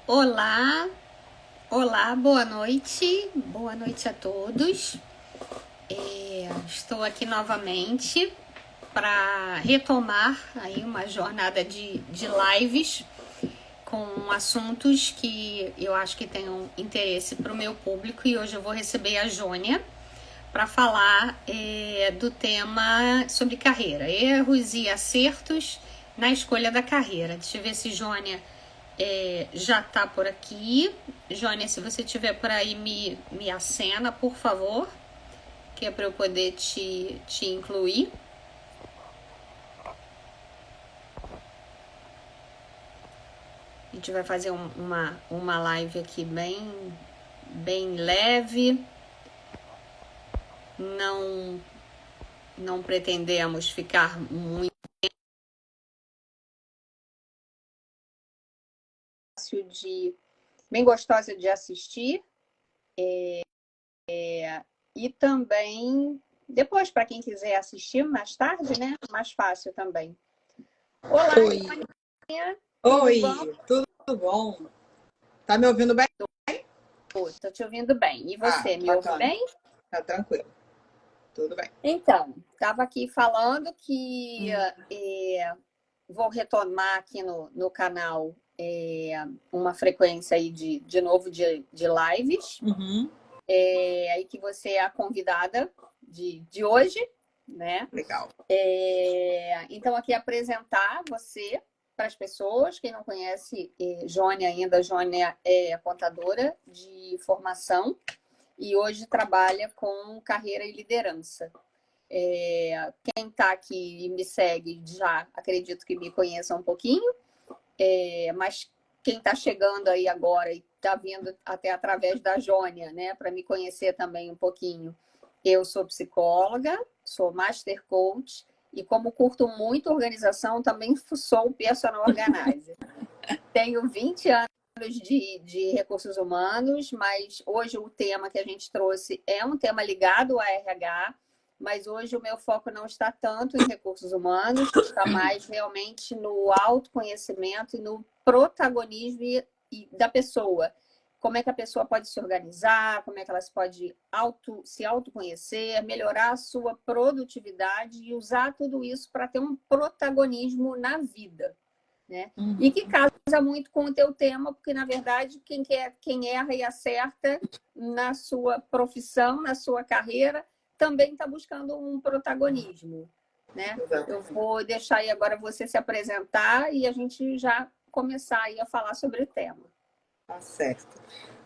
Olá, olá, boa noite a todos. Estou aqui novamente para retomar aí uma jornada de lives com assuntos que eu acho que tenham interesse para o meu público, e hoje eu vou receber a Jônia para falar do tema sobre carreira, erros e acertos na escolha da carreira. Deixa eu ver se Jônia já tá por aqui. Jônia, se você estiver por aí, me acena, por favor, que é para eu poder te incluir. A gente vai fazer uma live aqui bem leve. Não pretendemos ficar muito bem gostosa de assistir. E também, depois, para quem quiser assistir mais tarde, né? Mais fácil também. Olá, Oi. Jônia. Oi, tudo bom? Tá me ouvindo bem? Tô te ouvindo bem. E você, me ouve bem? Tá tranquilo. Tudo bem. Então, estava aqui falando que vou retomar aqui no canal uma frequência aí de novo de lives. Aí que você é a convidada de hoje, né? Legal. Então, aqui apresentar você para as pessoas. Quem não conhece Jônia ainda, Jônia é contadora de formação e hoje trabalha com carreira e liderança. Quem está aqui e me segue já acredito que me conheça um pouquinho, mas quem está chegando aí agora e está vindo até através da Jônia, né, para me conhecer também um pouquinho. Eu sou psicóloga, sou master coach e, como curto muito organização, também sou personal organizer. Tenho 20 anos de recursos humanos, mas hoje o tema que a gente trouxe é um tema ligado a RH, mas hoje o meu foco não está tanto em recursos humanos, está mais realmente no autoconhecimento e no protagonismo da pessoa. Como é que a pessoa pode se organizar, como é que ela pode se autoconhecer, melhorar a sua produtividade e usar tudo isso para ter um protagonismo na vida, né? E que casa muito com o teu tema, porque, na verdade, quem erra e acerta na sua profissão, na sua carreira, também está buscando um protagonismo, né? Eu vou deixar aí agora você se apresentar e a gente já começar aí a falar sobre o tema. Tá certo.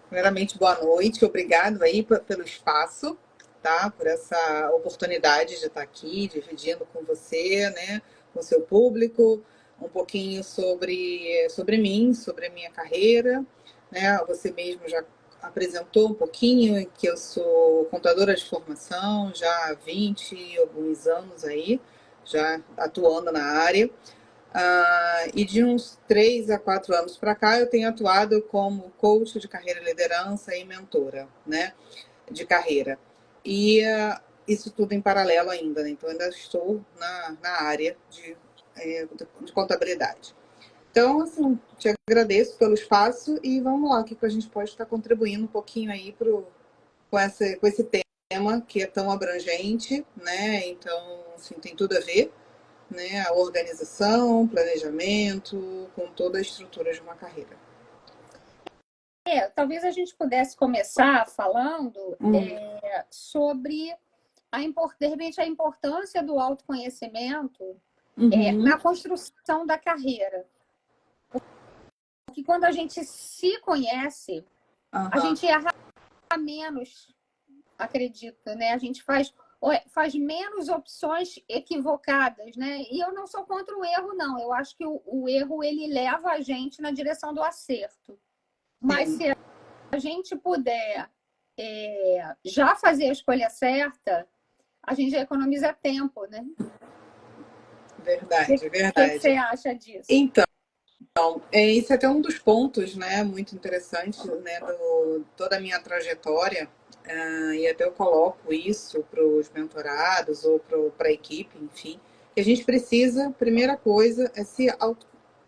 Primeiramente, boa noite. Obrigado aí pelo espaço, tá? Por essa oportunidade de estar aqui, dividindo com você, né? Com o seu público, um pouquinho sobre mim, sobre a minha carreira, né? Você mesmo já apresentou um pouquinho que eu sou contadora de formação já há 20 e alguns anos aí, já atuando na área. E de uns 3 a 4 anos para cá, eu tenho atuado como coach de carreira e liderança e mentora, né, de carreira. E isso tudo em paralelo ainda, né? Então, ainda estou na área de contabilidade. Então, assim, te agradeço pelo espaço e vamos lá, o que a gente pode estar contribuindo um pouquinho aí com esse tema que é tão abrangente, né? Então, assim, tem tudo a ver, né, a organização, planejamento, com toda a estrutura de uma carreira. Talvez a gente pudesse começar falando sobre de repente, a importância do autoconhecimento na construção da carreira. Porque quando a gente se conhece, a gente erra menos, acredito, né? A gente faz menos opções equivocadas, né? E eu não sou contra o erro, não. Eu acho que o erro, ele leva a gente na direção do acerto. Mas se a gente puder já fazer a escolha certa, a gente já economiza tempo, né? Verdade, verdade. O que você acha disso? Então, esse é até um dos pontos, né, muito interessantes, né, toda a minha trajetória, e até eu coloco isso para os mentorados ou para a equipe, enfim, que a gente precisa, primeira coisa, é se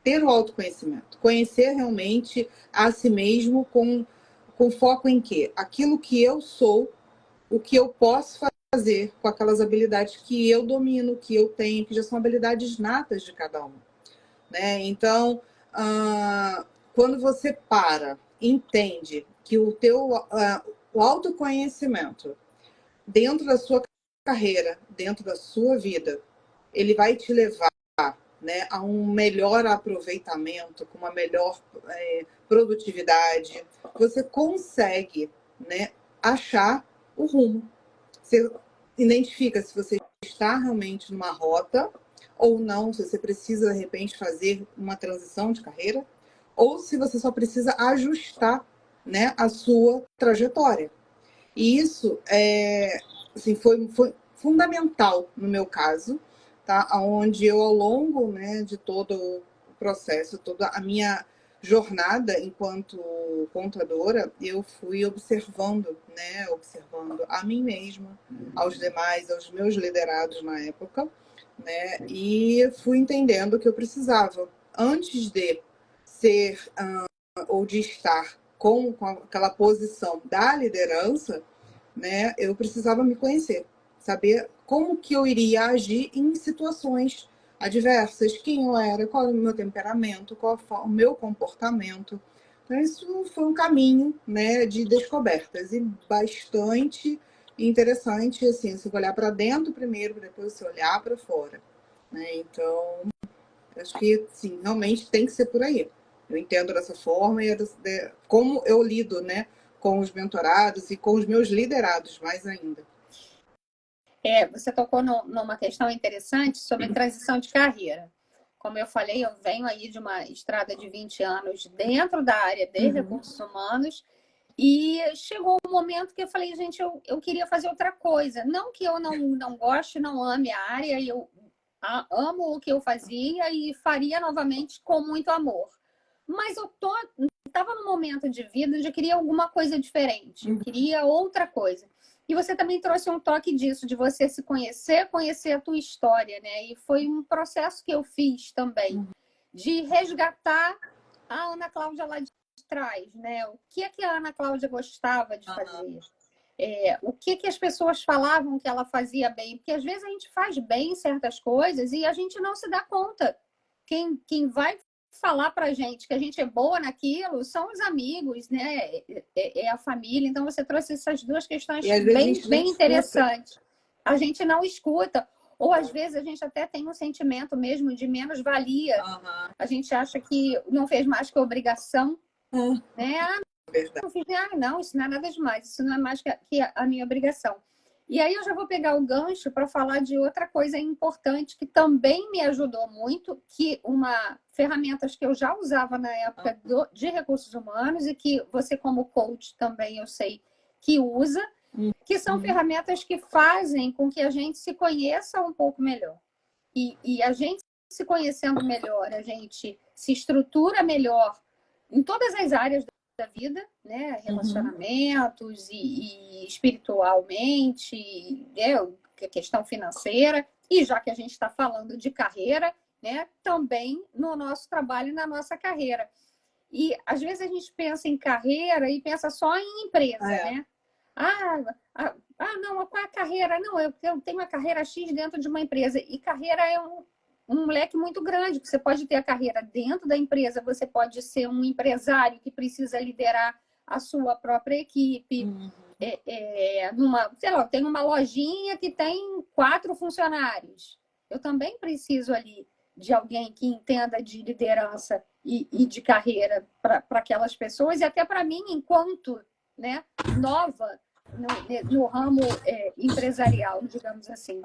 ter o autoconhecimento. Conhecer realmente a si mesmo com foco em quê? Aquilo que eu sou, o que eu posso fazer com aquelas habilidades que eu domino, que eu tenho, que já são habilidades natas de cada um, né? Então, quando você entende que o autoconhecimento dentro da sua carreira, dentro da sua vida, ele vai te levar, né, a um melhor aproveitamento, com uma melhor produtividade, você consegue, né, achar o rumo. Você identifica se você está realmente numa rota ou não, se você precisa, de repente, fazer uma transição de carreira, ou se você só precisa ajustar, né, a sua trajetória. E isso assim, foi fundamental no meu caso, tá? Onde eu, ao longo, né, de todo o processo, toda a minha jornada enquanto contadora, eu fui observando, né, observando a mim mesma, aos demais, aos meus liderados na época, né, e fui entendendo que eu precisava, antes de ser ou de estar com aquela posição da liderança, né, eu precisava me conhecer, saber como que eu iria agir em situações adversas, quem eu era, qual era o meu temperamento, qual o meu comportamento. Então, isso foi um caminho, né, de descobertas e bastante interessante, assim, você olhar para dentro primeiro, depois você olhar para fora, né? Então, acho que, sim, realmente tem que ser por aí. Eu entendo dessa forma e como eu lido, né, com os mentorados e com os meus liderados, mais ainda. Você tocou numa questão interessante sobre transição de carreira. Como eu falei, eu venho aí de uma estrada de 20 anos dentro da área de recursos humanos e chegou um momento que eu falei, gente, eu queria fazer outra coisa. Não que eu não goste, não ame a área, eu amo o que eu fazia e faria novamente com muito amor. Mas eu estava num momento de vida onde eu queria alguma coisa diferente, eu queria outra coisa. E você também trouxe um toque disso, de você se conhecer, conhecer a tua história, né? E foi um processo que eu fiz também, de resgatar a Ana Cláudia lá de trás, né? O que é que a Ana Cláudia gostava de fazer? O que as pessoas falavam que ela fazia bem? Porque às vezes a gente faz bem certas coisas e a gente não se dá conta. Quem vai falar pra gente que a gente é boa naquilo são os amigos, né? É a família. Então você trouxe essas duas questões E às vezes a gente nem bem interessantes. A gente não escuta, ou às vezes a gente até tem um sentimento mesmo de menos-valia. A gente acha que não fez mais que obrigação, né? Eu fiz, não, isso não é nada demais, isso não é mais que a minha obrigação. E aí eu já vou pegar o gancho para falar de outra coisa importante que também me ajudou muito, que ferramentas que eu já usava na época de recursos humanos e que você como coach também eu sei que usa, que são ferramentas que fazem com que a gente se conheça um pouco melhor. E a gente se conhecendo melhor, a gente se estrutura melhor em todas as áreas da vida, né? Relacionamentos e espiritualmente, questão financeira, e já que a gente está falando de carreira, né? Também no nosso trabalho e na nossa carreira. E às vezes a gente pensa em carreira e pensa só em empresa, né? Não, qual é a carreira? Não, eu tenho uma carreira X dentro de uma empresa. E carreira é um leque muito grande. Você pode ter a carreira dentro da empresa, você pode ser um empresário que precisa liderar a sua própria equipe. Sei lá, tem uma lojinha que tem 4 funcionários. Eu também preciso ali de alguém que entenda de liderança e de carreira para aquelas pessoas e até para mim, enquanto, né, nova no ramo empresarial, digamos assim.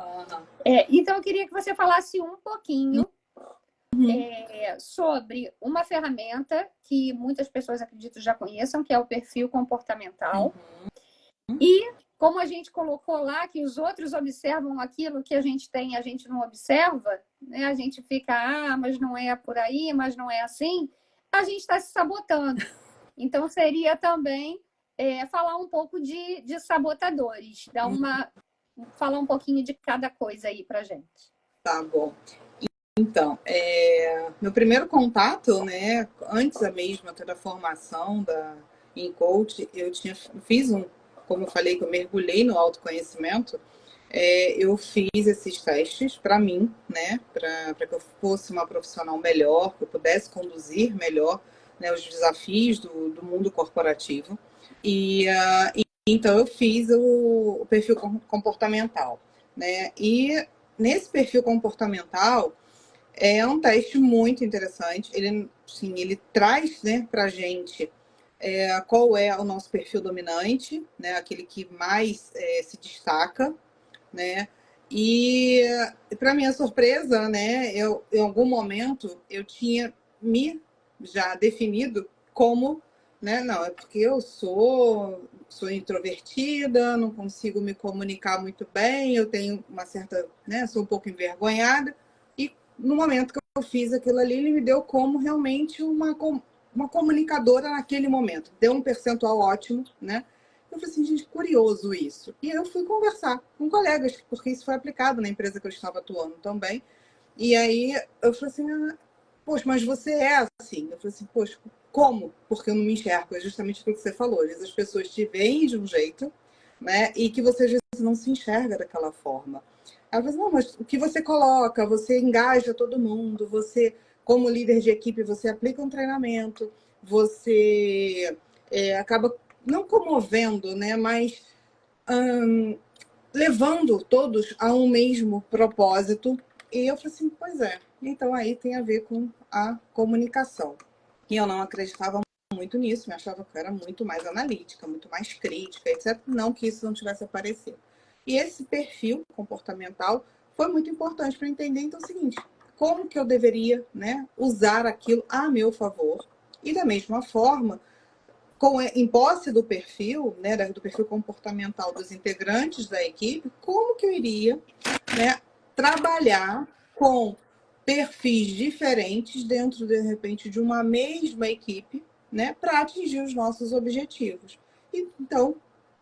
Então, eu queria que você falasse um pouquinho sobre uma ferramenta que muitas pessoas, acredito, já conheçam, que é o perfil comportamental. E, como a gente colocou lá, que os outros observam aquilo que a gente tem e a gente não observa, né? A gente fica, mas não é por aí, mas não é assim. A gente está se sabotando. Então, seria também falar um pouco de sabotadores, falar um pouquinho de cada coisa aí pra gente. Tá bom. Então, meu primeiro contato, né, antes mesmo até da formação em coach, fiz como eu falei, que eu mergulhei no autoconhecimento, eu fiz esses testes para mim, né, para que eu fosse uma profissional melhor, que eu pudesse conduzir melhor, né, os desafios do mundo corporativo. Então eu fiz o perfil comportamental, né, e nesse perfil comportamental é um teste muito interessante. Ele, sim, ele traz, né, para a gente qual é o nosso perfil dominante, né, aquele que mais se destaca, né? E para minha surpresa, né, em algum momento eu tinha me já definido como, né, não, é porque eu sou introvertida, não consigo me comunicar muito bem, eu tenho uma certa, né, sou um pouco envergonhada. E no momento que eu fiz aquilo ali, ele me deu como realmente uma comunicadora naquele momento. Deu um percentual ótimo, né? Eu falei assim, gente, curioso isso. E eu fui conversar com colegas, porque isso foi aplicado na empresa que eu estava atuando também. E aí eu falei assim, poxa, mas você é assim. Eu falei assim, poxa, como? Porque eu não me enxergo. É justamente aquilo que você falou. Às vezes as pessoas te veem de um jeito, né? E que você às vezes não se enxerga daquela forma. Ela falou assim, não, mas o que você coloca, você engaja todo mundo, você, como líder de equipe, você aplica um treinamento, você acaba não comovendo, né? Mas levando todos a um mesmo propósito. E eu falei assim, pois é. Então aí tem a ver com a comunicação. E eu não acreditava muito nisso, me achava que eu era muito mais analítica, muito mais crítica, etc. Não que isso não tivesse aparecido. E esse perfil comportamental foi muito importante para entender, então, o seguinte, como que eu deveria, né, usar aquilo a meu favor. E da mesma forma, em posse do perfil, né, do perfil comportamental dos integrantes da equipe, como que eu iria, né, trabalhar com perfis diferentes dentro, de repente, de uma mesma equipe, né, para atingir os nossos objetivos. Então,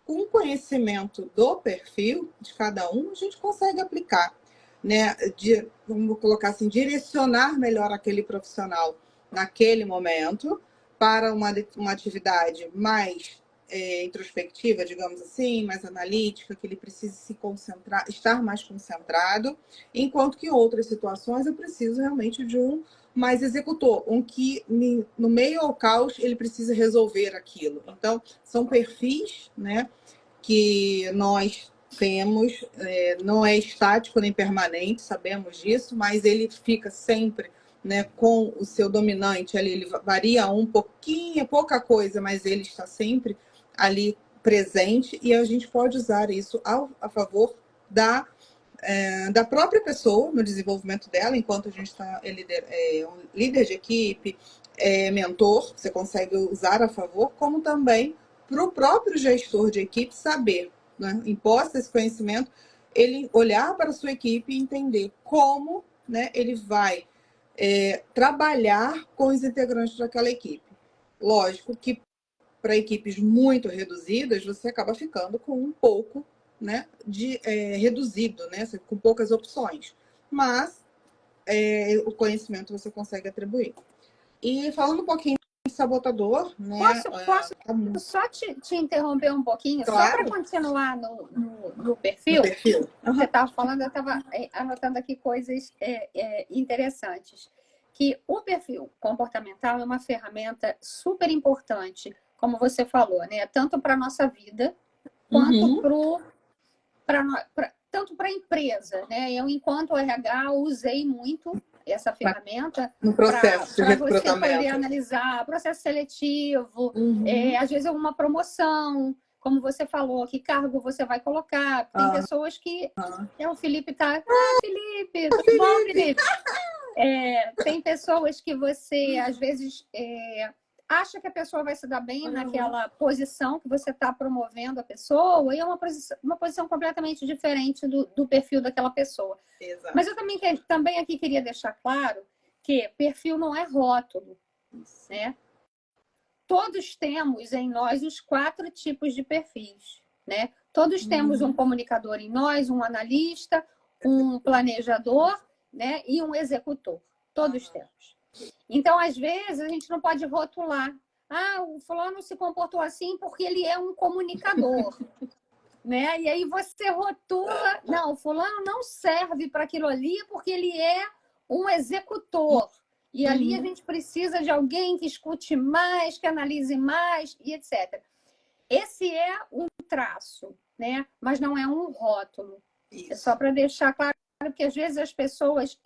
com o conhecimento do perfil de cada um, a gente consegue aplicar, né, vamos colocar assim, direcionar melhor aquele profissional naquele momento para uma atividade mais introspectiva, digamos assim, mais analítica, que ele precise se concentrar, estar mais concentrado, enquanto que em outras situações eu preciso realmente de um mais executor, um que no meio ao caos ele precisa resolver aquilo. Então, são perfis, né, que nós temos, não é estático nem permanente, sabemos disso, mas ele fica sempre, né, com o seu dominante ali, ele varia um pouquinho, pouca coisa, mas ele está sempre ali presente e a gente pode usar isso a favor da própria pessoa no desenvolvimento dela, enquanto a gente está um líder de equipe, mentor, você consegue usar a favor, como também para o próprio gestor de equipe saber, né, imposto esse conhecimento, ele olhar para a sua equipe e entender como, né, ele vai trabalhar com os integrantes daquela equipe. Lógico que para equipes muito reduzidas, você acaba ficando com um pouco, né, reduzido, né, com poucas opções. Mas o conhecimento você consegue atribuir. E falando um pouquinho de sabotador, né? Posso só te interromper um pouquinho, só para Claro, continuar no no perfil? perfil. Você estava falando, eu estava anotando aqui coisas interessantes. Que o perfil comportamental é uma ferramenta super importante, como você falou, né? Tanto para a nossa vida, quanto Uhum. tanto para a empresa, né? Eu, enquanto RH, usei muito essa ferramenta No para processo de você poder recrutamento. analisar processo seletivo, Uhum. às vezes uma promoção, como você falou, que cargo você vai colocar. Tem Aham. pessoas que. O Felipe tá. Felipe, tudo bom, Felipe! Felipe? Tem pessoas que você, às vezes, acha que a pessoa vai se dar bem naquela posição que você está promovendo a pessoa, e é uma posição completamente diferente do perfil daquela pessoa. Exato. Mas eu também aqui queria deixar claro que perfil não é rótulo, né? Todos temos em nós os 4 tipos de perfis, né? Todos temos um comunicador em nós, um analista, um planejador né? E um executor. Todos temos. Então, às vezes, a gente não pode rotular. Ah, o fulano se comportou assim porque ele é um comunicador. Né? E aí você rotula, não, o fulano não serve para aquilo ali porque ele é um executor. E ali a gente precisa de alguém que escute mais, que analise mais e etc. Esse é um traço, né? Mas não é um rótulo. Isso. É só para deixar claro que às vezes as pessoas...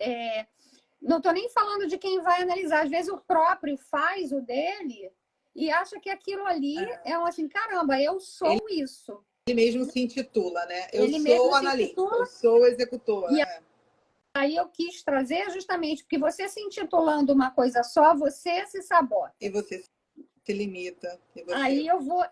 Não estou nem falando de quem vai analisar. Às vezes o próprio faz o dele e acha que aquilo ali é assim, caramba, eu sou isso. Ele mesmo se intitula, né? Eu Ele sou mesmo se analista, intitula. eu sou executor. E aí eu quis trazer justamente porque você se intitulando uma coisa só, você se sabota. E você se limita. E você... Aí eu vou...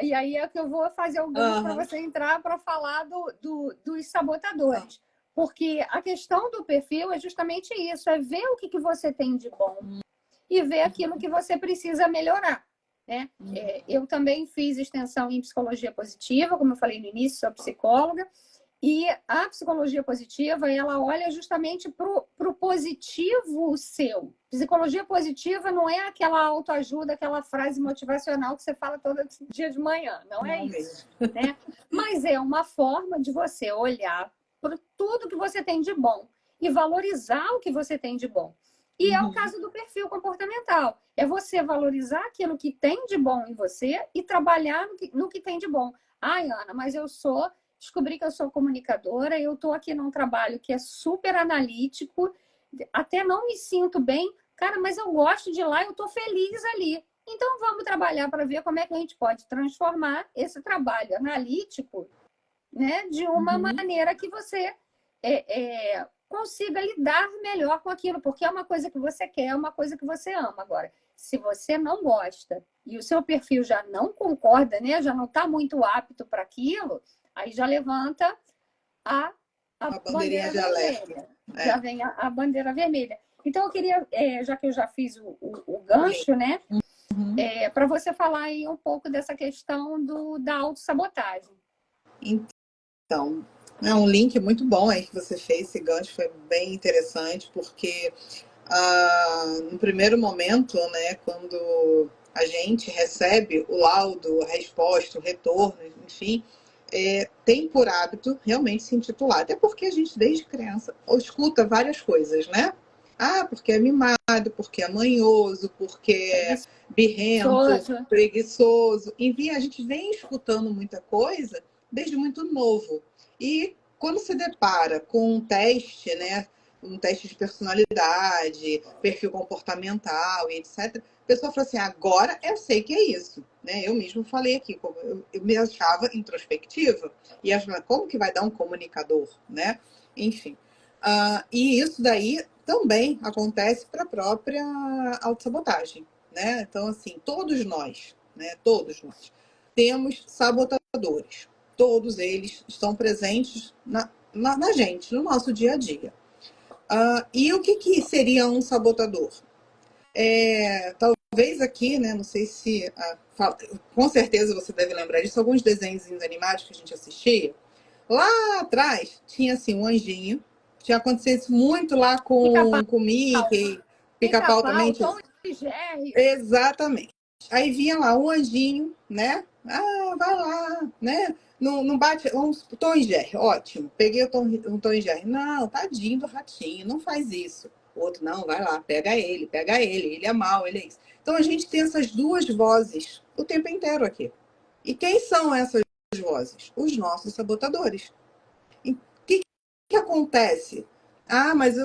e aí é que eu vou fazer o gancho para você entrar para falar dos sabotadores. Porque a questão do perfil é justamente isso, é ver o que você tem de bom e ver aquilo que você precisa melhorar. Né? Eu também fiz extensão em psicologia positiva, como eu falei no início, sou psicóloga, e a psicologia positiva, ela olha justamente para o positivo seu. Psicologia positiva não é aquela autoajuda, aquela frase motivacional que você fala todo dia de manhã, não é isso. Né? Mas é uma forma de você olhar para tudo que você tem de bom e valorizar o que você tem de bom. E é o caso do perfil comportamental. É você valorizar aquilo que tem de bom em você e trabalhar no que tem de bom. Ai, Ana, mas descobri que eu sou comunicadora, eu estou aqui num trabalho que é super analítico, até não me sinto bem. Cara, mas eu gosto de lá, eu estou feliz ali. Então, vamos trabalhar para ver como é que a gente pode transformar esse trabalho analítico, né, de uma maneira que você consiga lidar melhor com aquilo, porque é uma coisa que você quer, é uma coisa que você ama. Agora, se você não gosta e o seu perfil já não concorda, né, já não está muito apto para aquilo, aí já levanta a bandeira vermelha. Já vem a bandeira vermelha. Então, eu queria, já que eu já fiz o gancho, né, para você falar aí um pouco dessa questão da autossabotagem. Então, é um link muito bom aí que você fez, esse gancho foi bem interessante, porque no primeiro momento, né, quando a gente recebe o laudo, a resposta, o retorno, enfim, tem por hábito realmente se intitular. Até porque a gente, desde criança, escuta várias coisas, né? Ah, porque é mimado, porque é manhoso, porque é birrento, preguiçoso. Enfim, a gente vem escutando muita coisa desde muito novo. E quando se depara com um teste, né? Um teste de personalidade, perfil comportamental e etc. A pessoa fala assim, agora eu sei que é isso. Né? Eu mesmo falei aqui, eu me achava introspectiva. E achava, como que vai dar um comunicador? Né? Enfim. E isso daí também acontece para a própria autossabotagem. Né? Então, assim, todos nós temos sabotadores. Todos eles estão presentes na gente, no nosso dia a dia. E o que seria um sabotador? Talvez aqui, né, não sei se... com certeza você deve lembrar disso, alguns desenhos animados que a gente assistia. Lá atrás tinha assim um anjinho. Tinha acontecido isso muito lá com o Mickey. Pica-pau também tinha. Tom e Jerry. Exatamente. Aí vinha lá um anjinho, né? Vai lá, né? Não bate. Tom e Jerry, ótimo. Peguei o Tom e Jerry. Não, tadinho do ratinho, não faz isso. O outro, não, vai lá, pega ele, ele é mau, ele é isso. Então a gente tem essas duas vozes o tempo inteiro aqui. E quem são essas vozes? Os nossos sabotadores. E o que acontece? Mas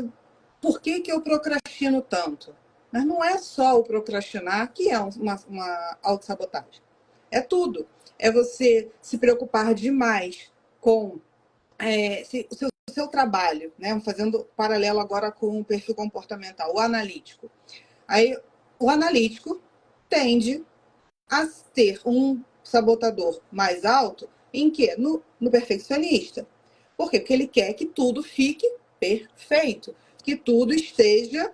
por que eu procrastino tanto? Mas não é só o procrastinar que é uma autossabotagem. É tudo. É você se preocupar demais com o seu trabalho, né? Fazendo paralelo agora com o perfil comportamental, o analítico. Aí, o analítico tende a ter um sabotador mais alto em quê? No perfeccionista. Por quê? Porque ele quer que tudo fique perfeito, que tudo esteja...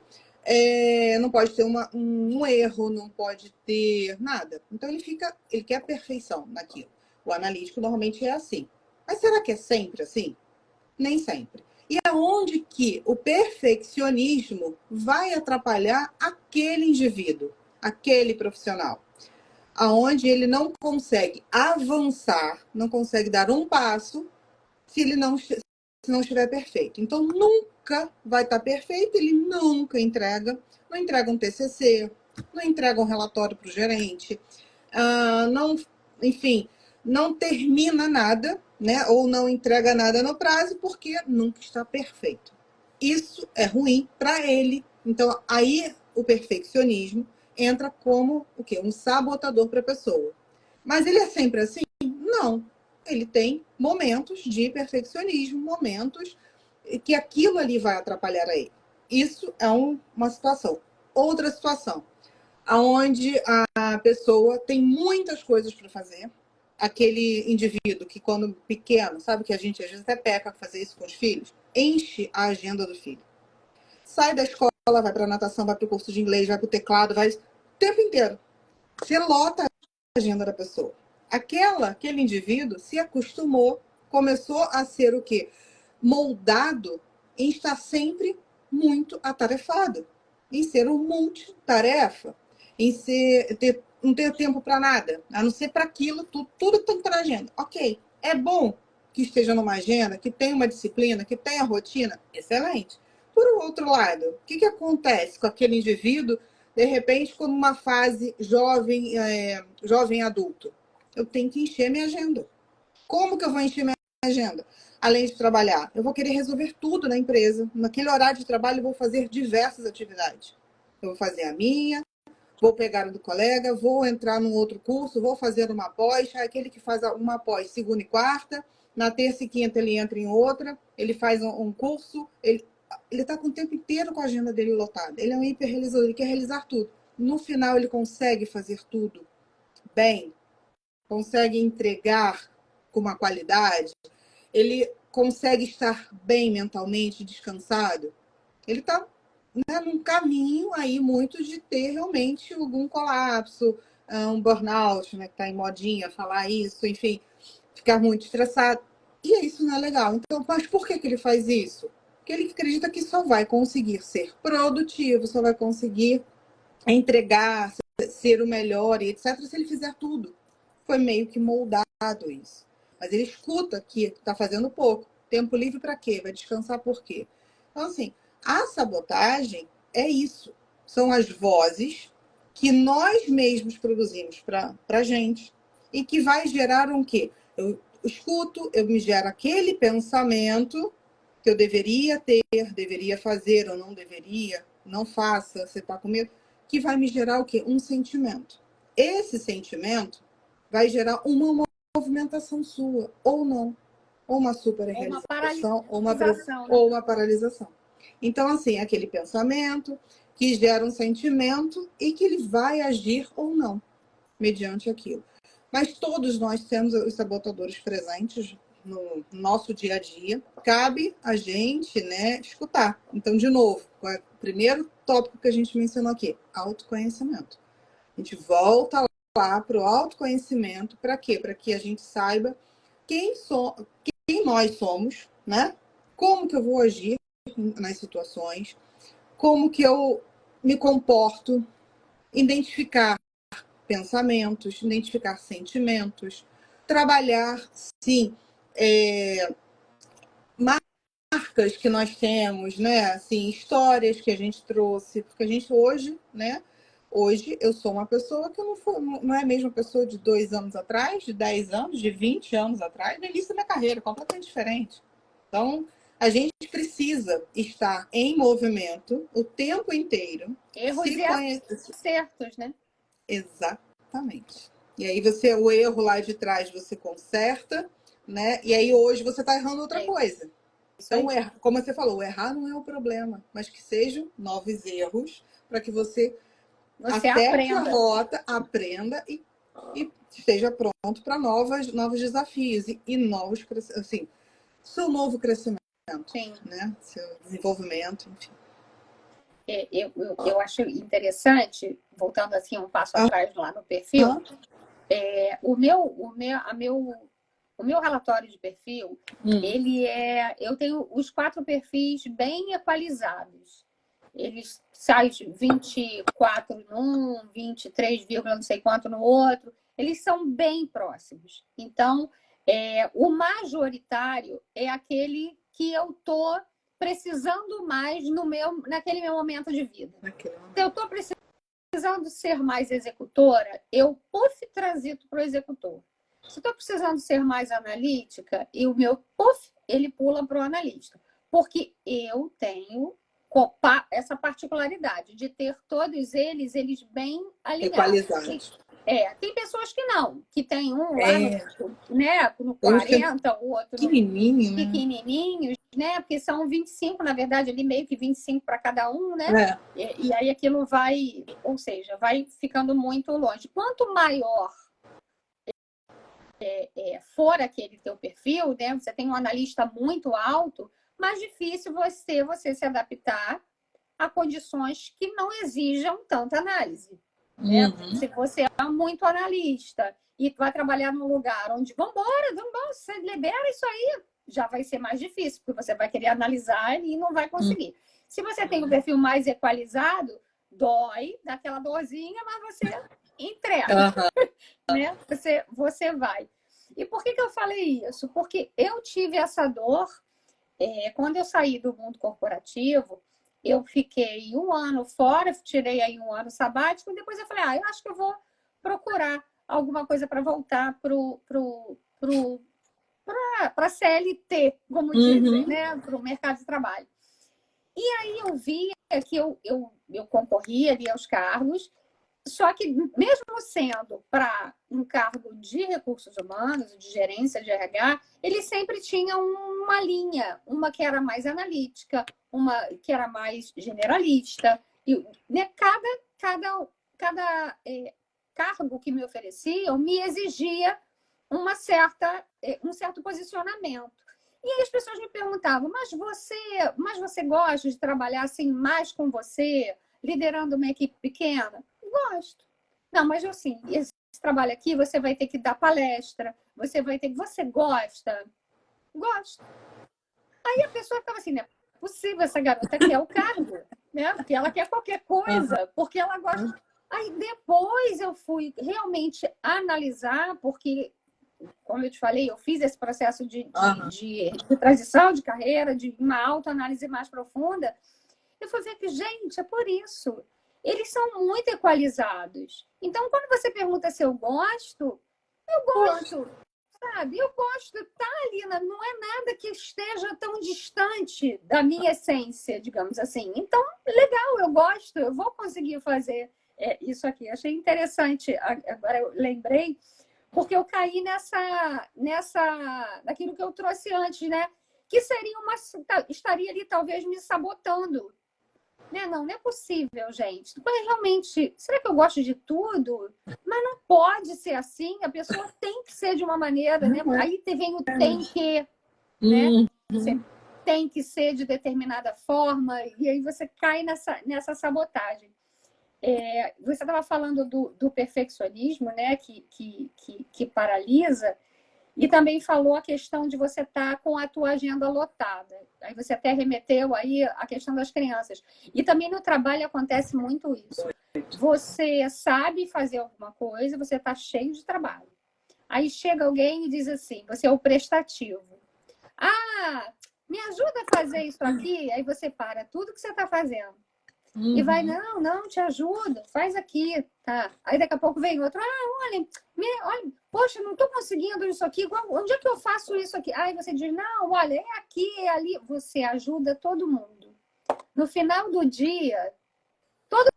não pode ter um erro, não pode ter nada. Então, ele quer a perfeição naquilo. O analítico normalmente é assim. Mas será que é sempre assim? Nem sempre. E aonde que o perfeccionismo vai atrapalhar aquele indivíduo, aquele profissional? Aonde ele não consegue avançar, não consegue dar um passo se ele não estiver perfeito. Então, nunca vai estar perfeito, ele nunca entrega, não entrega um TCC, não entrega um relatório para o gerente, não, enfim, não termina nada, né? Ou não entrega nada no prazo porque nunca está perfeito. Isso é ruim para ele. Então, aí o perfeccionismo entra como o quê? Um sabotador para a pessoa. Mas ele é sempre assim? Não. Ele tem momentos de perfeccionismo, momentos que aquilo ali vai atrapalhar a ele. Isso é uma situação. Outra situação, onde a pessoa tem muitas coisas para fazer. Aquele indivíduo que, quando pequeno, sabe que a gente às vezes até peca fazer isso com os filhos, enche a agenda do filho. Sai da escola, vai para a natação, vai para o curso de inglês, vai para o teclado, vai o tempo inteiro. Você lota a agenda da pessoa. Aquele indivíduo se acostumou, começou a ser o quê? Moldado em estar sempre muito atarefado, em ser um multitarefa, em não ter tempo para nada, a não ser para aquilo, tudo tem que estar na agenda. Ok, é bom que esteja numa agenda, que tenha uma disciplina, que tenha rotina, excelente. Por outro lado, o que acontece com aquele indivíduo, de repente, com uma fase jovem adulto? Eu tenho que encher minha agenda. Como que eu vou encher minha agenda? Além de trabalhar, eu vou querer resolver tudo na empresa. Naquele horário de trabalho, eu vou fazer diversas atividades. Eu vou fazer a minha, vou pegar o do colega, vou entrar num outro curso, vou fazer uma pós. Aquele que faz uma pós segunda e quarta, na terça e quinta ele entra em outra, ele faz um curso, ele está com o tempo inteiro com a agenda dele lotada. Ele é um hiperrealizador, ele quer realizar tudo. No final, ele consegue fazer tudo bem, consegue entregar com uma qualidade, ele consegue estar bem mentalmente, descansado. Ele está, né, num caminho aí muito de ter realmente algum colapso, um burnout, né, que está em modinha falar isso, enfim, ficar muito estressado. E isso não é legal. Então, mas por que ele faz isso? Porque ele acredita que só vai conseguir ser produtivo, só vai conseguir entregar, ser o melhor, e etc., se ele fizer tudo. Foi meio que moldado isso. Mas ele escuta que está fazendo pouco. Tempo livre para quê? Vai descansar por quê? Então, assim, a sabotagem é isso. São as vozes que nós mesmos produzimos para a gente e que vai gerar um quê? Eu escuto, eu me gero aquele pensamento que eu deveria ter, deveria fazer ou não deveria, não faça, você está com medo, que vai me gerar o quê? Um sentimento. Esse sentimento vai gerar uma movimentação sua, ou não. Ou uma super Ou uma realização, paralisação, né? ou uma paralisação. Então, assim, aquele pensamento que gera um sentimento e que ele vai agir ou não, mediante aquilo. Mas todos nós temos os sabotadores presentes no nosso dia a dia. Cabe a gente, né, escutar. Então, de novo, qual é o primeiro tópico que a gente mencionou aqui? Autoconhecimento. A gente volta lá para o autoconhecimento. Para quê? Para que a gente saiba quem nós somos, né? Como que eu vou agir nas situações, como que eu me comporto, identificar pensamentos, identificar sentimentos, trabalhar, sim, marcas que nós temos, né? Assim, histórias que a gente trouxe, porque a gente hoje, né? Hoje eu sou uma pessoa que não é a mesma pessoa de 2 anos atrás, de 10 anos, de 20 anos atrás, no início da minha carreira, completamente diferente. Então, a gente precisa estar em movimento o tempo inteiro, Erros se e conhecer. acertos, né? Exatamente. E aí o erro lá de trás você conserta, né? E aí hoje você está errando outra coisa. Então, como você falou, errar não é o problema, mas que sejam novos erros para que você acerte a rota, aprenda e esteja pronto para novos desafios e novos, assim, seu novo crescimento, Sim. né? Seu desenvolvimento, enfim. Eu acho interessante, voltando assim um passo atrás lá no perfil, o meu o meu relatório de perfil, eu tenho os 4 perfis bem equalizados. Eles saem 24 num, 23, não sei quanto no outro. Eles são bem próximos. Então, o majoritário é aquele que eu estou precisando mais naquele meu momento de vida. Se eu estou precisando ser mais executora, eu transito para o executor. Se estou precisando ser mais analítica, e o meu ele pula para o analista. Porque eu tenho essa particularidade de ter todos eles bem alinhados. Equalizados. Tem pessoas que não, que tem um lá no 40, o outro pequenininhos, né? Porque são 25, na verdade, ali meio que 25 para cada um, né? E aí aquilo vai, ou seja, vai ficando muito longe. Quanto maior for aquele teu perfil, né? Você tem um analista muito alto, mais difícil você se adaptar a condições que não exijam tanta análise. Né? Se você é muito analista e vai trabalhar num lugar onde vamos, você libera isso aí, já vai ser mais difícil, porque você vai querer analisar e não vai conseguir. Se você tem um perfil mais equalizado, dói, dá aquela dorzinha, mas você entrega. Né? Você vai. E por que eu falei isso? Porque eu tive essa dor quando eu saí do mundo corporativo. Eu fiquei 1 ano fora, tirei aí 1 ano sabático, e depois eu falei, eu acho que eu vou procurar alguma coisa para voltar para a CLT, como dizem, né? Para o mercado de trabalho. E aí eu vi que eu concorria ali aos cargos, só que mesmo sendo para um cargo de recursos humanos, de gerência de RH, ele sempre tinha uma linha, uma que era mais analítica, uma que era mais generalista. E, né, cada cargo que me ofereciam me exigia um certo posicionamento. E aí as pessoas me perguntavam, mas você gosta de trabalhar assim mais com você, liderando uma equipe pequena? Gosto. Não, mas assim, esse trabalho aqui você vai ter que dar palestra, você gosta? Gosto. Aí a pessoa ficava assim, não é possível, essa garota quer o cargo, né? Porque ela quer qualquer coisa, porque ela gosta. Aí depois eu fui realmente analisar, porque, como eu te falei, eu fiz esse processo de transição de carreira, de uma autoanálise mais profunda. Eu fui ver que, gente, é por isso. Eles são muito equalizados. Então, quando você pergunta se eu gosto, sabe? Eu gosto, tá ali, não é nada que esteja tão distante da minha essência, digamos assim. Então, legal, eu gosto, eu vou conseguir fazer isso aqui. Achei interessante, agora eu lembrei, porque eu caí naquilo que eu trouxe antes, né? Que estaria ali talvez me sabotando. Né? Não é possível, gente. Realmente, será que eu gosto de tudo? Mas não pode ser assim. A pessoa tem que ser de uma maneira, né? Aí vem o tem que, né? Você tem que ser de determinada forma, e aí você cai nessa sabotagem. Você estava falando do perfeccionismo, né? Que paralisa. E também falou a questão de você estar com a tua agenda lotada. Aí você até remeteu aí a questão das crianças. E também no trabalho acontece muito isso. Você sabe fazer alguma coisa, você está cheio de trabalho. Aí chega alguém e diz assim, você é o prestativo. Me ajuda a fazer isso aqui? Aí você para tudo que você está fazendo. E vai, não, te ajudo, faz aqui, tá? Aí daqui a pouco vem outro, olha, poxa, não estou conseguindo isso aqui, onde é que eu faço isso aqui? Aí você diz, não, olha, é aqui, é ali. Você ajuda todo mundo. No final do dia, todo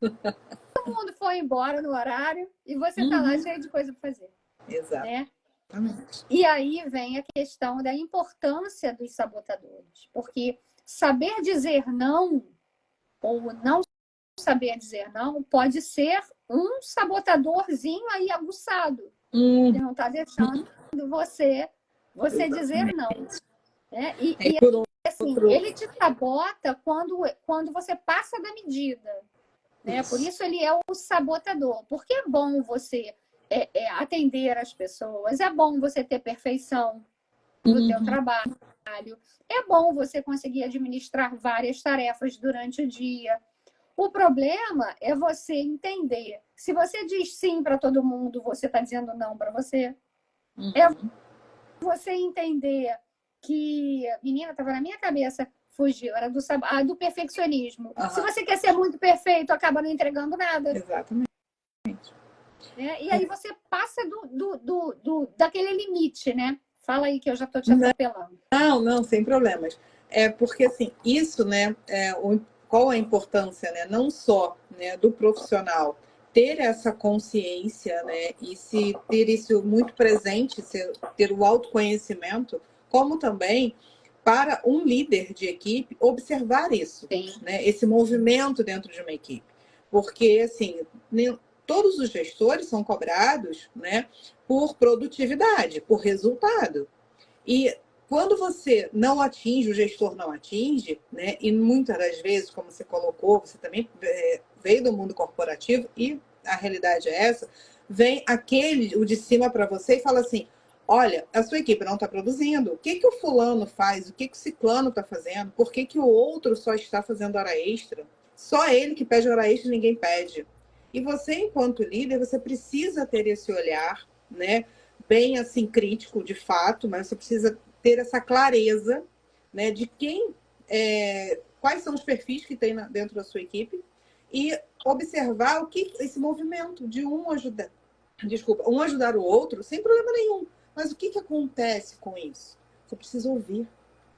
mundo foi embora no horário e você está lá cheio de coisa para fazer. Exato. Né? E aí vem a questão da importância dos sabotadores, porque saber dizer não ou não saber dizer não pode ser um sabotadorzinho aí aguçado, que não está deixando você dizer não. Né? E assim, ele te sabota quando você passa da medida. Né? Por isso ele é o sabotador. Porque é bom você atender as pessoas, é bom você ter perfeição. do teu trabalho. É bom você conseguir administrar várias tarefas durante o dia. O problema é você entender. Se você diz sim para todo mundo, você está dizendo não para você. É você entender que... Menina, estava na minha cabeça, fugiu, era do perfeccionismo. Se você quer ser muito perfeito, acaba não entregando nada. Exatamente. E aí você passa daquele limite, né? Fala aí que eu já estou te atropelando. Não, sem problemas. É porque, assim, isso, né, qual a importância, né, não só, né, do profissional ter essa consciência, né, e se ter isso muito presente, ter o autoconhecimento, como também para um líder de equipe observar isso, né, esse movimento dentro de uma equipe. Porque, assim, todos os gestores são cobrados, né, por produtividade, por resultado. E quando você não atinge, o gestor não atinge, né? E muitas das vezes, como você colocou, você também veio do mundo corporativo e a realidade é essa, vem o de cima para você e fala assim, olha, a sua equipe não está produzindo, o que o fulano faz, o que o ciclano está fazendo, por que o outro só está fazendo hora extra? Só ele que pede hora extra e ninguém pede. E você, enquanto líder, você precisa ter esse olhar, né? Bem assim crítico, de fato, mas você precisa ter essa clareza, né, de quais são os perfis que tem dentro da sua equipe e observar esse movimento de um ajudar o outro sem problema nenhum. Mas o que acontece com isso? Você precisa ouvir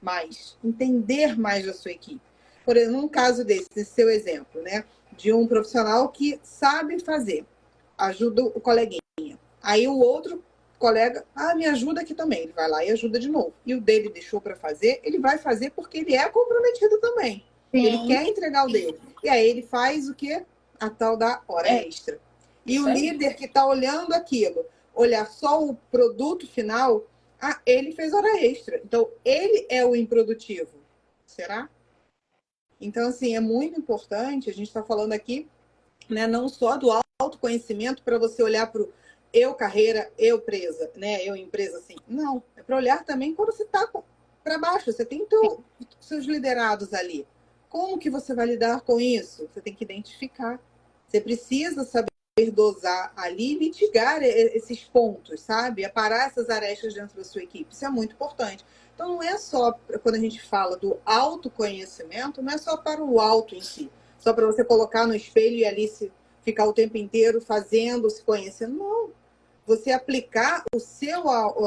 mais, entender mais da sua equipe. Por exemplo, num caso desse seu exemplo, né, de um profissional que sabe fazer, ajuda o coleguinha. Aí o outro colega, me ajuda aqui também. Ele vai lá e ajuda de novo. E o dele deixou para fazer, ele vai fazer porque ele é comprometido também. Sim. Ele quer entregar o dele. E aí ele faz o quê? A tal da hora extra. E o líder que está olhando aquilo, olhar só o produto final, ele fez hora extra. Então, ele é o improdutivo. Será? Então, assim, é muito importante, a gente está falando aqui, né, não só do autoconhecimento para você olhar para o eu carreira, eu presa, né? Eu empresa, assim. Não, é para olhar também quando você está para baixo. Você tem seus liderados ali. Como que você vai lidar com isso? Você tem que identificar. Você precisa saber dosar ali e mitigar esses pontos, sabe? Aparar essas arestas dentro da sua equipe. Isso é muito importante. Então, não é só, quando a gente fala do autoconhecimento, não é só para o auto em si. Só para você colocar no espelho e ali ficar o tempo inteiro fazendo, se conhecendo. Não. Você aplicar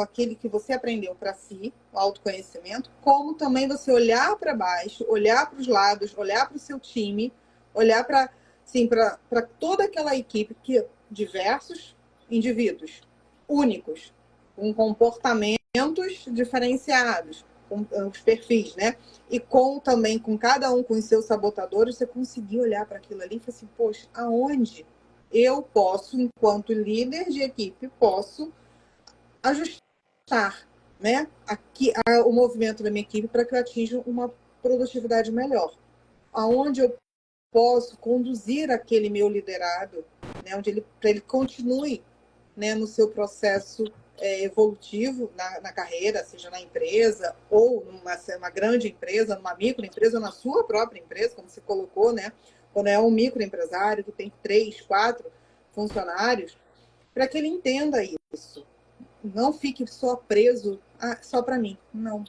aquele que você aprendeu para si, o autoconhecimento, como também você olhar para baixo, olhar para os lados, olhar para o seu time, olhar para toda aquela equipe, diversos indivíduos, únicos, com comportamentos diferenciados, com os perfis, né? E também com cada um com os seus sabotadores, você conseguir olhar para aquilo ali e falar assim, poxa, aonde eu posso, enquanto líder de equipe, posso ajustar, né, o movimento da minha equipe para que eu atinja uma produtividade melhor. Aonde eu posso conduzir aquele meu liderado, né, para ele continue, né, no seu processo evolutivo na carreira, seja na empresa ou numa grande empresa, numa microempresa, ou na sua própria empresa, como você colocou, né? Quando é um microempresário que tem 3, 4 funcionários, para que ele entenda isso. Não fique só preso só para mim. Não.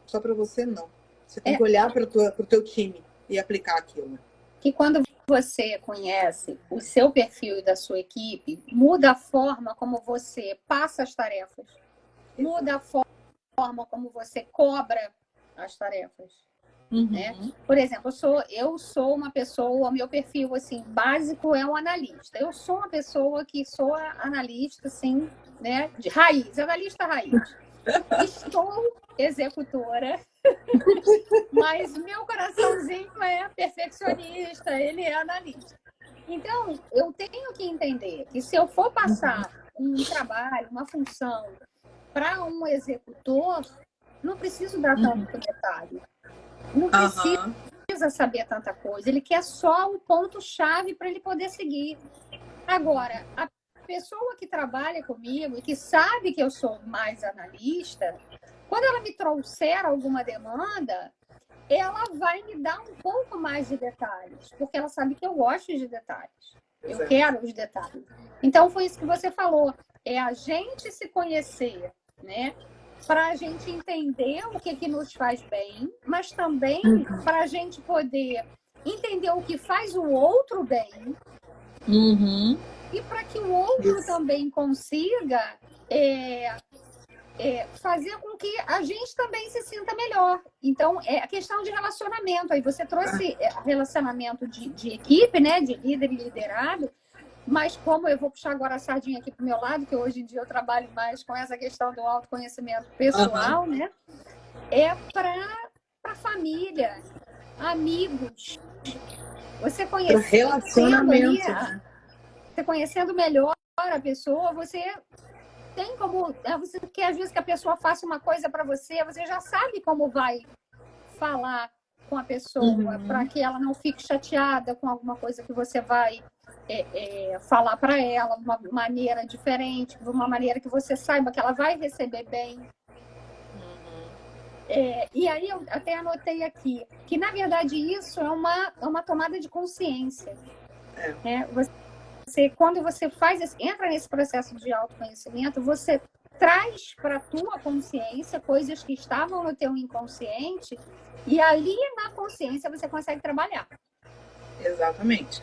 Só para você, não. Você tem que olhar para o teu time e aplicar aquilo. Que quando você conhece o seu perfil e da sua equipe, muda a forma como você passa as tarefas. Muda a forma como você cobra as tarefas. Né? Por exemplo, eu sou uma pessoa, o meu perfil assim, básico é um analista. Eu sou uma pessoa que sou analista assim, né, de raiz, analista raiz. Estou executora, mas meu coraçãozinho é perfeccionista, ele é analista. Então, eu tenho que entender que se eu for passar um trabalho, uma função para um executor, não preciso dar tanto detalhe. Não precisa saber tanta coisa. Ele quer só o ponto-chave para ele poder seguir. Agora, a pessoa que trabalha comigo e que sabe que eu sou mais analista, Quando ela me trouxer alguma demanda, ela vai me dar um pouco mais de detalhes, porque ela sabe que eu gosto de detalhes. Eu quero os detalhes. Então, foi isso que você falou. É a gente se conhecer, né? Para a gente entender o que nos faz bem, mas também para a gente poder entender o que faz o outro bem, e para que o outro também consiga fazer com que a gente também se sinta melhor. Então, é a questão de relacionamento. Aí você trouxe relacionamento de equipe, né? De líder e liderado, mas como eu vou puxar agora a sardinha aqui para o meu lado, que hoje em dia eu trabalho mais com essa questão do autoconhecimento pessoal, né? É para família, amigos. Você conhecendo ali, você conhecendo melhor a pessoa, você tem como, você quer às vezes que a pessoa faça uma coisa para você, você já sabe como vai falar com a pessoa para que ela não fique chateada com alguma coisa que você vai falar para ela de uma maneira diferente, de uma maneira que você saiba que ela vai receber bem. E aí eu até anotei aqui que, na verdade, isso é uma tomada de consciência. Né? Quando você entra nesse processo de autoconhecimento, você traz para a tua consciência coisas que estavam no teu inconsciente, e ali na consciência você consegue trabalhar. Exatamente.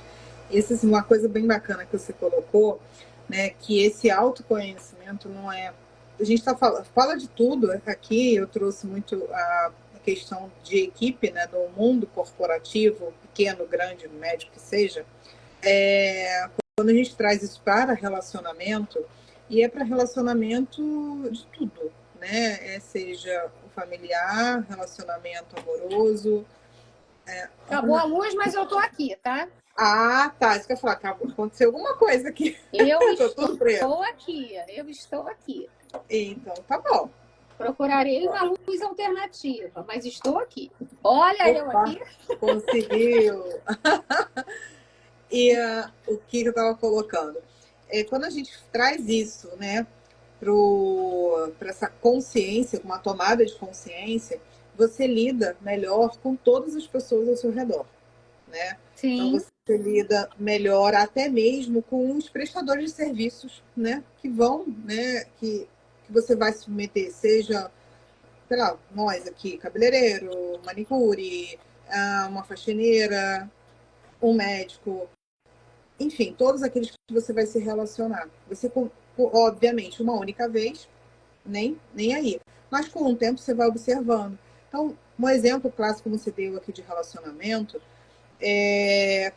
Isso é uma coisa bem bacana que você colocou, né? Que esse autoconhecimento não é... A gente fala de tudo aqui, eu trouxe muito a questão de equipe, né? Do mundo corporativo, pequeno, grande, médio que seja. Quando a gente traz isso para relacionamento, e é para relacionamento de tudo, né? Seja o familiar, relacionamento amoroso. Acabou a luz, mas eu tô aqui, tá? Ah, tá. Isso que eu ia falar. Aconteceu alguma coisa aqui. Eu estou aqui. Então, tá bom. Procurarei uma luz alternativa, mas estou aqui. Olha, eu aqui. Conseguiu. E o que eu estava colocando? Quando a gente traz isso, né, para essa consciência, uma tomada de consciência, você lida melhor com todas as pessoas ao seu redor, né? Sim. Então você lida melhor até mesmo com os prestadores de serviços, né, que vão, né, que você vai se submeter, seja, sei lá, nós aqui, cabeleireiro, manicure, uma faxineira, um médico, enfim, todos aqueles que você vai se relacionar. Você, obviamente, uma única vez, nem aí. Mas com o tempo você vai observando. Então, um exemplo clássico que você deu aqui de relacionamento,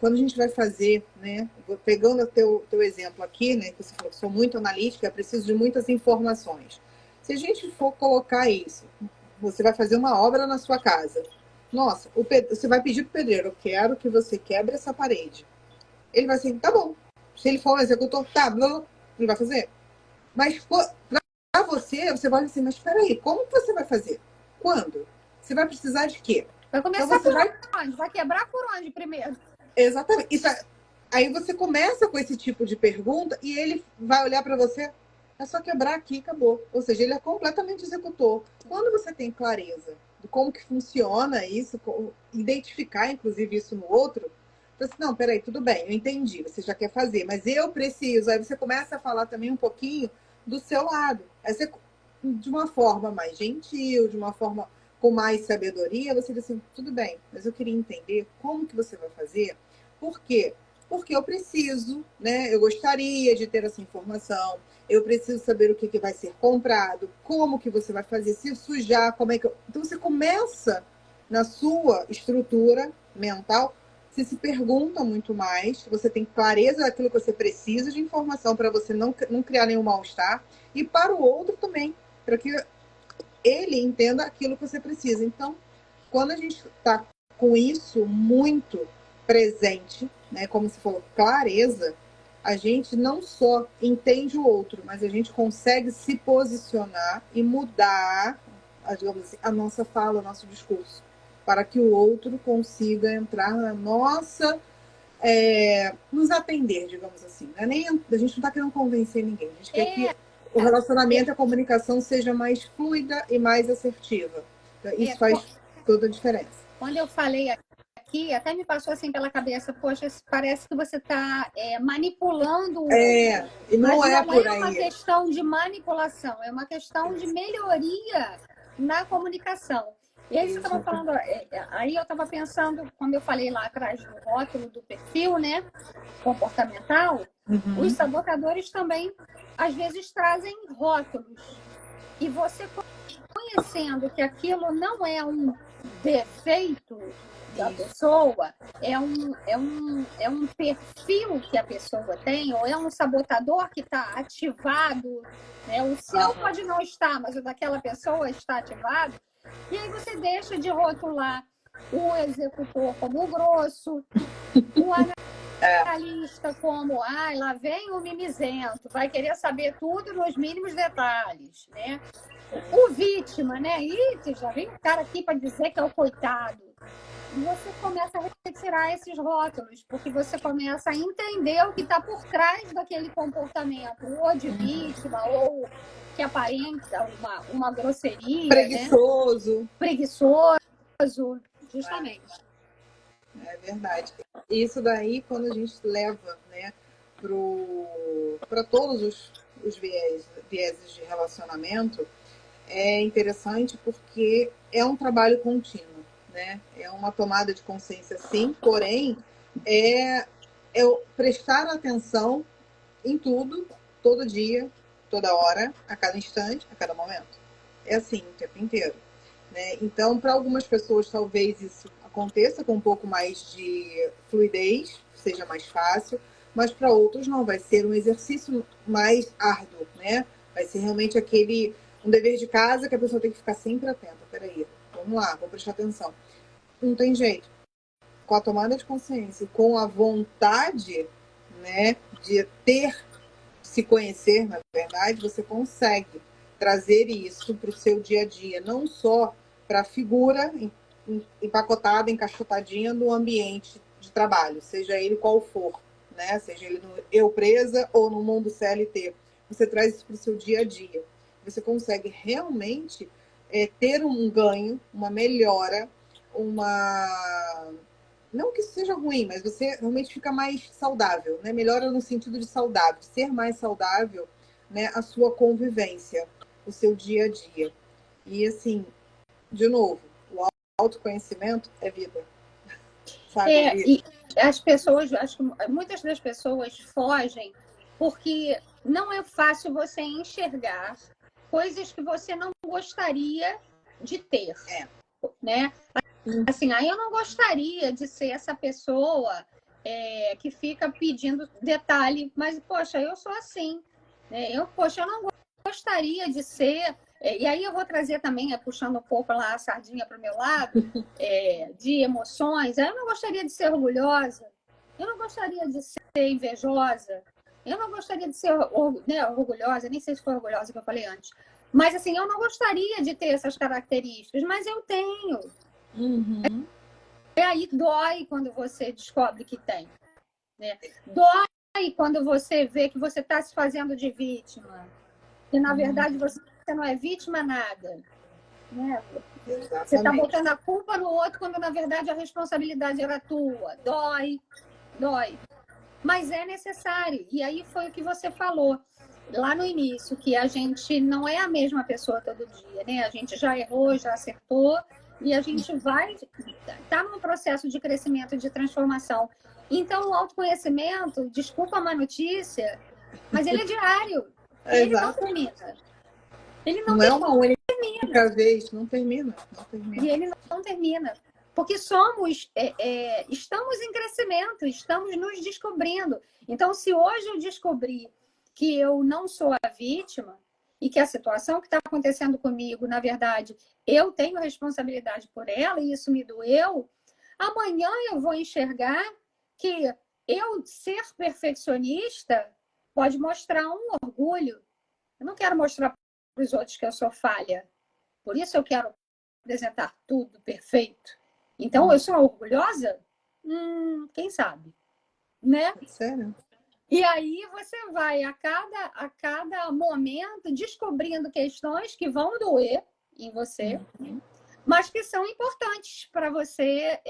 quando a gente vai fazer, né, pegando o teu exemplo aqui, né, que você falou que sou muito analítica, preciso de muitas informações. Se a gente for colocar isso, você vai fazer uma obra na sua casa. Nossa, você vai pedir para o pedreiro, eu quero que você quebre essa parede. Ele vai assim, tá bom. Se ele for um executor, tá, ele vai fazer. Mas para você vai assim, mas espera aí, como que você vai fazer? Quando? Você vai precisar de quê? Vai começar então por onde? Vai quebrar por onde primeiro? Exatamente. Aí você começa com esse tipo de pergunta e ele vai olhar para você, é só quebrar aqui, acabou. Ou seja, ele é completamente executor. Quando você tem clareza de como que funciona isso, identificar, inclusive, isso no outro, você, não, peraí, tudo bem, eu entendi, você já quer fazer, mas eu preciso. Aí você começa a falar também um pouquinho do seu lado. Aí você, de uma forma mais gentil, de uma forma com mais sabedoria, você diz assim, tudo bem, mas eu queria entender como que você vai fazer. Por quê? Porque eu preciso, né? Eu gostaria de ter essa informação, eu preciso saber o que vai ser comprado, como que você vai fazer, se sujar, como é que... Então você começa na sua estrutura mental, você se pergunta muito mais, você tem clareza daquilo que você precisa de informação para você não criar nenhum mal-estar, e para o outro também, para que ele entenda aquilo que você precisa. Então, quando a gente está com isso muito presente, né, como você falou, clareza, a gente não só entende o outro, mas a gente consegue se posicionar e mudar, digamos assim, a nossa fala, o nosso discurso, para que o outro consiga entrar na nossa... nos atender, digamos assim. A gente não está querendo convencer ninguém, a gente quer que o relacionamento e a comunicação seja mais fluida e mais assertiva. Então, isso faz toda a diferença. Quando eu falei aqui, até me passou assim pela cabeça, poxa, parece que você está manipulando o outro. E não mas é não por é aí. uma questão de manipulação, é uma questão de melhoria na comunicação. E aí você estava falando, aí eu estava pensando, como eu falei lá atrás do rótulo do perfil, né, comportamental, os sabotadores também, às vezes, trazem rótulos. E você conhecendo que aquilo não é um defeito da pessoa, é um perfil que a pessoa tem, ou é um sabotador que está ativado, né? O seu pode não estar, mas o daquela pessoa está ativado, e aí você deixa de rotular o executor como grosso, o analista como, lá vem o mimizento, vai querer saber tudo nos mínimos detalhes, né? O vítima, né? Já vem um cara aqui para dizer que é o coitado. E você começa a retirar esses rótulos, porque você começa a entender o que está por trás daquele comportamento, ou de vítima, ou que aparenta uma grosseria. Preguiçoso. Né? Preguiçoso, justamente. É verdade. Isso daí, quando a gente leva, né, para todos os vieses de relacionamento, é interessante porque é um trabalho contínuo, né? É uma tomada de consciência, sim, porém é prestar atenção em tudo, todo dia, toda hora, a cada instante, a cada momento. É assim o tempo inteiro, né? Então, para algumas pessoas, talvez isso aconteça com um pouco mais de fluidez, seja mais fácil, mas para outros não, vai ser um exercício mais árduo, né? Vai ser realmente um dever de casa que a pessoa tem que ficar sempre atenta. Peraí, vamos lá, vou prestar atenção. Não tem jeito. Com a tomada de consciência, com a vontade, né, de se conhecer, na verdade, você consegue trazer isso para o seu dia a dia, não só para a figura empacotada, encaixotadinha no ambiente de trabalho, seja ele qual for, né? Seja ele no eu presa ou no mundo CLT. Você traz isso para o seu dia a dia. Você consegue realmente ter um ganho, uma melhora, não que isso seja ruim, mas você realmente fica mais saudável, né? Melhora no sentido de saudável, ser mais saudável, né? A sua convivência, o seu dia a dia. E assim, de novo, o autoconhecimento é vida. Sabe? E as pessoas, acho que muitas das pessoas fogem porque não é fácil você enxergar coisas que você não gostaria de ter, né? Assim, aí eu não gostaria de ser essa pessoa que fica pedindo detalhe, mas, poxa, eu sou assim. Né? Eu não gostaria de ser... E aí eu vou trazer também, puxando um pouco lá a sardinha para o meu lado, de emoções. Eu não gostaria de ser orgulhosa, eu não gostaria de ser invejosa, eu não gostaria de ser orgulhosa, nem sei se foi orgulhosa que eu falei antes. Mas, assim, eu não gostaria de ter essas características, mas eu tenho. E aí dói quando você descobre que tem. Né? Dói quando você vê que você está se fazendo de vítima. E, na verdade, você não é vítima nada. Né? Você está botando a culpa no outro quando, na verdade, a responsabilidade era tua. Dói. Mas é necessário. E aí foi o que você falou lá no início, que a gente não é a mesma pessoa todo dia, né? A gente já errou, já acertou, e a gente tá num processo de crescimento, de transformação. Então, o autoconhecimento, desculpa a má notícia, mas ele é diário. Ele não termina. Ele não é uma única vez, não termina. E ele não termina. Porque estamos em crescimento, estamos nos descobrindo. Então, se hoje eu descobrir que eu não sou a vítima e que a situação que está acontecendo comigo, na verdade, eu tenho responsabilidade por ela e isso me doeu, amanhã eu vou enxergar que eu ser perfeccionista pode mostrar um orgulho. Eu não quero mostrar para os outros que eu sou falha. Por isso eu quero apresentar tudo perfeito. Então, eu sou orgulhosa? Quem sabe? Né? Sério? E aí você vai a cada momento descobrindo questões que vão doer em você, mas que são importantes para você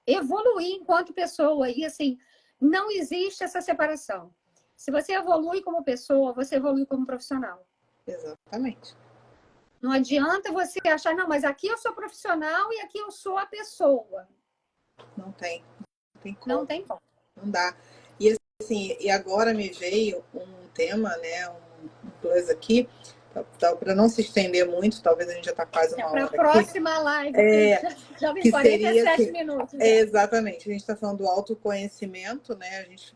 evoluir enquanto pessoa. E assim, não existe essa separação. Se você evolui como pessoa, você evolui como profissional. Exatamente. Não adianta você achar, não, mas aqui eu sou profissional e aqui eu sou a pessoa. Não tem. Não tem como. Não tem como. Não dá. E assim, e agora me veio um tema, né? Um plus aqui, para não se estender muito, talvez a gente já está quase uma Para a hora aqui. próxima live, já tem Que seria 47 assim, minutos. exatamente, a gente está falando do autoconhecimento, né? A gente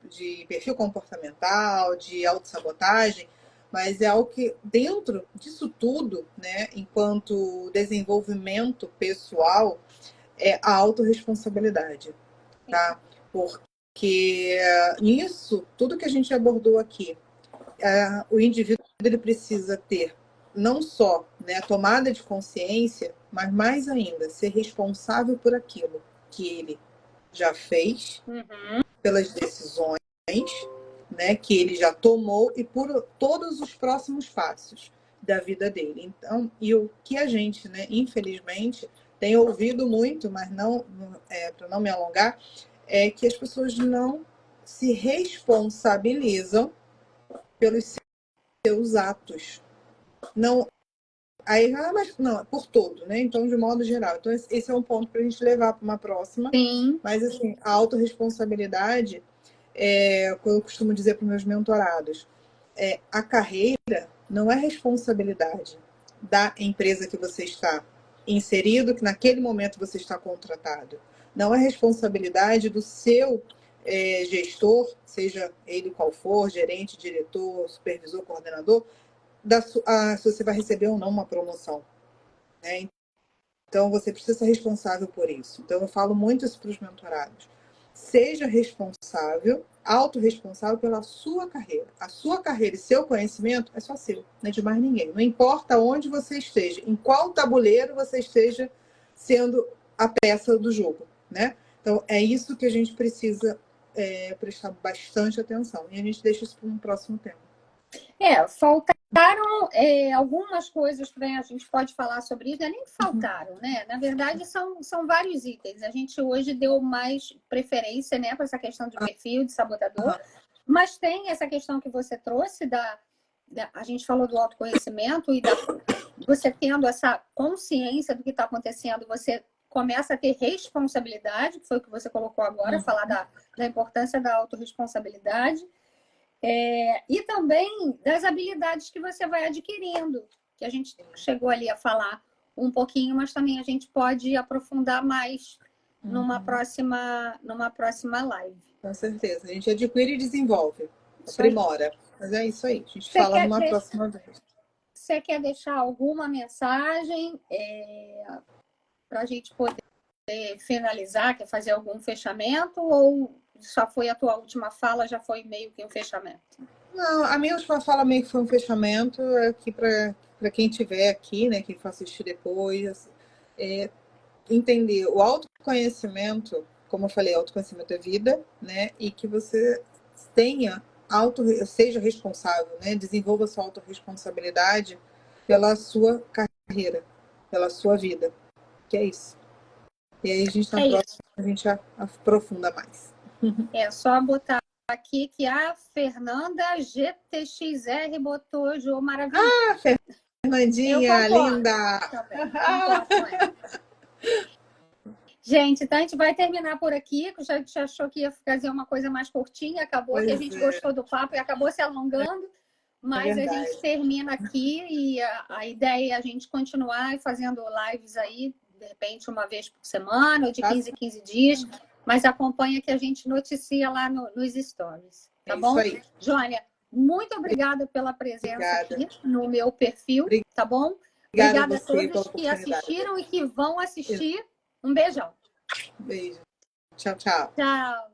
de perfil comportamental, de autossabotagem, mas é algo que dentro disso tudo, né, enquanto desenvolvimento pessoal, é a autorresponsabilidade, tá? Porque nisso, tudo que a gente abordou aqui, o indivíduo ele precisa ter não só, né, a tomada de consciência, mas mais ainda, ser responsável por aquilo que ele já fez, pelas decisões, né, que ele já tomou e por todos os próximos passos da vida dele. Então, e o que a gente, né, infelizmente, tem ouvido muito, mas não, para não me alongar, é que as pessoas não se responsabilizam pelos seus atos. Não, aí, mas não, por todo, né? Então, de modo geral. Então, esse é um ponto para a gente levar para uma próxima. Sim. Mas, assim, a autorresponsabilidade, como eu costumo dizer para os meus mentorados, a carreira não é responsabilidade da empresa que você está inserido, que naquele momento você está contratado. Não é responsabilidade do seu gestor, seja ele qual for, gerente, diretor, supervisor, coordenador, se você vai receber ou não uma promoção, né? Então, você precisa ser responsável por isso. Então, eu falo muito isso para os mentorados. Seja responsável, autorresponsável pela sua carreira. A sua carreira e seu conhecimento é só seu, não é de mais ninguém. Não importa onde você esteja, em qual tabuleiro você esteja sendo a peça do jogo, né? Então, é isso que a gente precisa prestar bastante atenção. E a gente deixa isso para um próximo tema. Faltaram algumas coisas para a gente pode falar sobre isso, nem faltaram, né? Na verdade, são vários itens. A gente hoje deu mais preferência, né, para essa questão de perfil, de sabotador, mas tem essa questão que você trouxe a gente falou do autoconhecimento e você tendo essa consciência do que está acontecendo, você começa a ter responsabilidade, que foi o que você colocou agora, falar da importância da autorresponsabilidade. E também das habilidades que você vai adquirindo, que a gente chegou ali a falar um pouquinho, mas também a gente pode aprofundar mais numa próxima live. Com certeza. A gente adquire e desenvolve, aprimora. Mas é isso aí. A gente fala numa próxima vez. Você quer deixar alguma mensagem para a gente poder finalizar? Quer fazer algum fechamento? Ou só foi a tua última fala, já foi meio que um fechamento? Não, a minha última fala meio que foi um fechamento aqui para quem estiver aqui, né, quem for assistir depois, entender o autoconhecimento, como eu falei, autoconhecimento é vida, né, e que você seja responsável, né, desenvolva sua autorresponsabilidade pela sua carreira, pela sua vida, que é isso. E aí a gente na próxima a gente aprofunda mais. É só botar aqui que a Fernanda GTXR botou Jô maravilhoso. Ah, Fernandinha, linda! Gente, então a gente vai terminar por aqui. A gente achou que ia fazer uma coisa mais curtinha, acabou que a gente gostou do papo e acabou se alongando. Mas a gente termina aqui e a ideia é a gente continuar fazendo lives aí, de repente, uma vez por semana, ou de 15 em 15 dias. Mas acompanha que a gente noticia lá nos stories. Tá bom? Isso aí. Jônia, muito obrigada pela presença aqui no meu perfil, tá bom? Obrigada a todos que assistiram e que vão assistir. Um beijão. Beijo. Tchau, tchau. Tchau.